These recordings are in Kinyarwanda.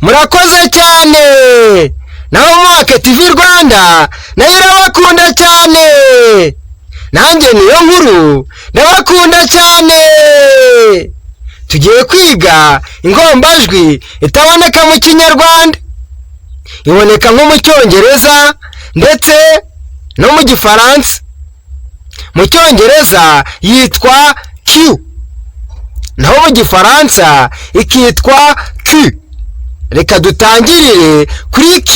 murakoze cyane. naho mwake TV Rwanda nayo irabakunda cyane, nanjye niyo nkuru ndabakunda cyane. tugiye kwiga ingombajwi itaboneka mu Kinyarwanda, iboneka nko mu Cyongereza ndetse no mu Gifaransa. mu Cyongereza yitwa Q, naho mu Gifaransa ikitwa Q. reka dutangirire kuri Q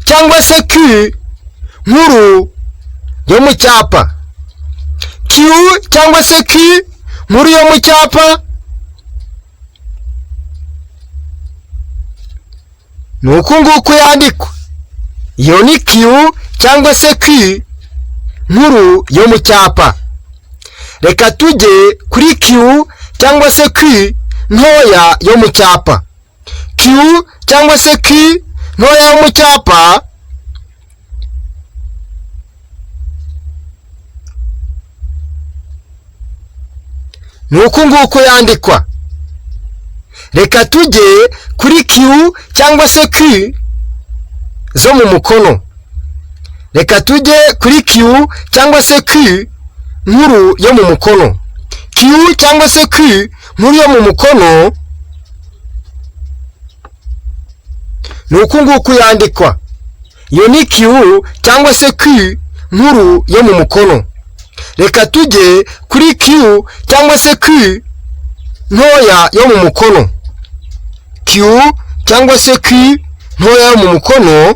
cyangwa se Q nkuru yo mu cyapa. Q cyangwa se Q nkuru yo mu cyapa nuko nguko yandikwa. iyo ni Q cyangwa se Q nkuru yo mu cyapa. reka tujye kuri Q cyangwa se Q ntoya yo mu cyapa. Q cyangwa se Q ntoya yo mu cyapa nuko nguko yandikwa. reka tujye kuri Q cyangwa se Q zo mu mukono. reka tujye kuri Q cyangwa se Q nkuru yo mu mukono. Q cyangwa se Q nkuru yo mu mukono nuko nguko yandikwa. iyo ni Q cyangwa se Q nkuru yo mu mukono. reka tujye kuri Q cyangwa se Q ntoya yo mu mukono. Q cyangwa se Q ntoya yo mu mukono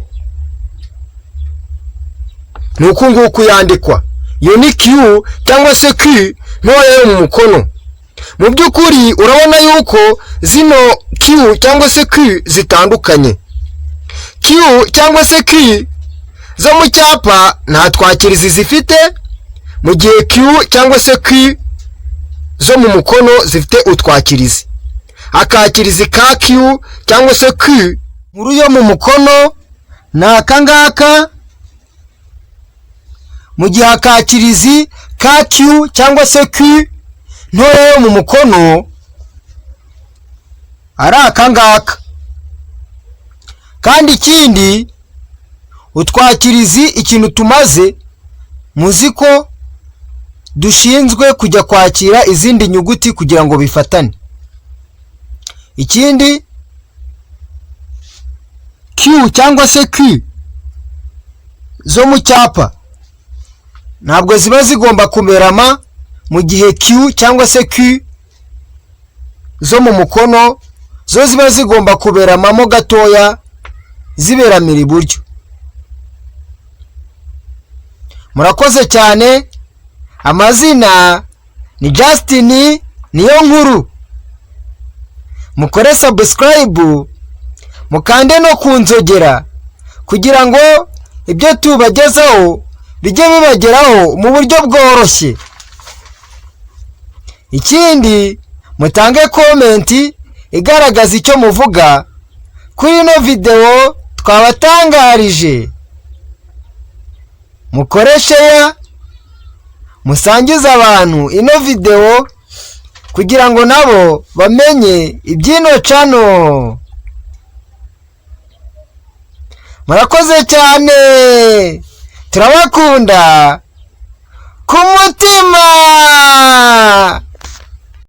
nuko nguko yandikwa. iyo ni Q cyangwa se Q ntoya yo mu mukono. mu by'ukuri urabona yuko zino Q cyangwa se Q zitandukanye. Q cyangwa se Q zo mu cyapa nta twakirizi zifite, mu gihe Q cyangwa se Q zo mu mukono zifite utwakirizi. akakirizi ka Q cyangwa se Q nkuru yo mu mukono ni aka ngaka, mu gihe akakirizi ka Q cyangwa se Q ntoya yo mu mukono ari aka ngaka. kandi ikindi, utwakirizi ikintu tumaze, muzi ko dushinzwe kujya kwakira izindi nyuguti kugira ngo bifatane. ikindi, Q cyangwa se Q zo mu cyapa ntabwo ziba zigomba kumerama, mu gihe Q cyangwa se Q zo mu mukono zo ziba zigomba kuberamamo gatoya, ziberamira iburyo. murakoze cyane. amazina ni Justin niyo nkuru. mukore subscribe, mukande no kunzogera kugira ngo ibyo tubagezaho bijye bibageraho mu buryo bworoshye. ikindi, mutange comment igaragaza icyo muvuga kuri ino video twabatangarije. mukore share, musangize abantu ino video kugira ngo nabo bamenye ibyino channel. murakoze cyane, turabakunda ku mutima.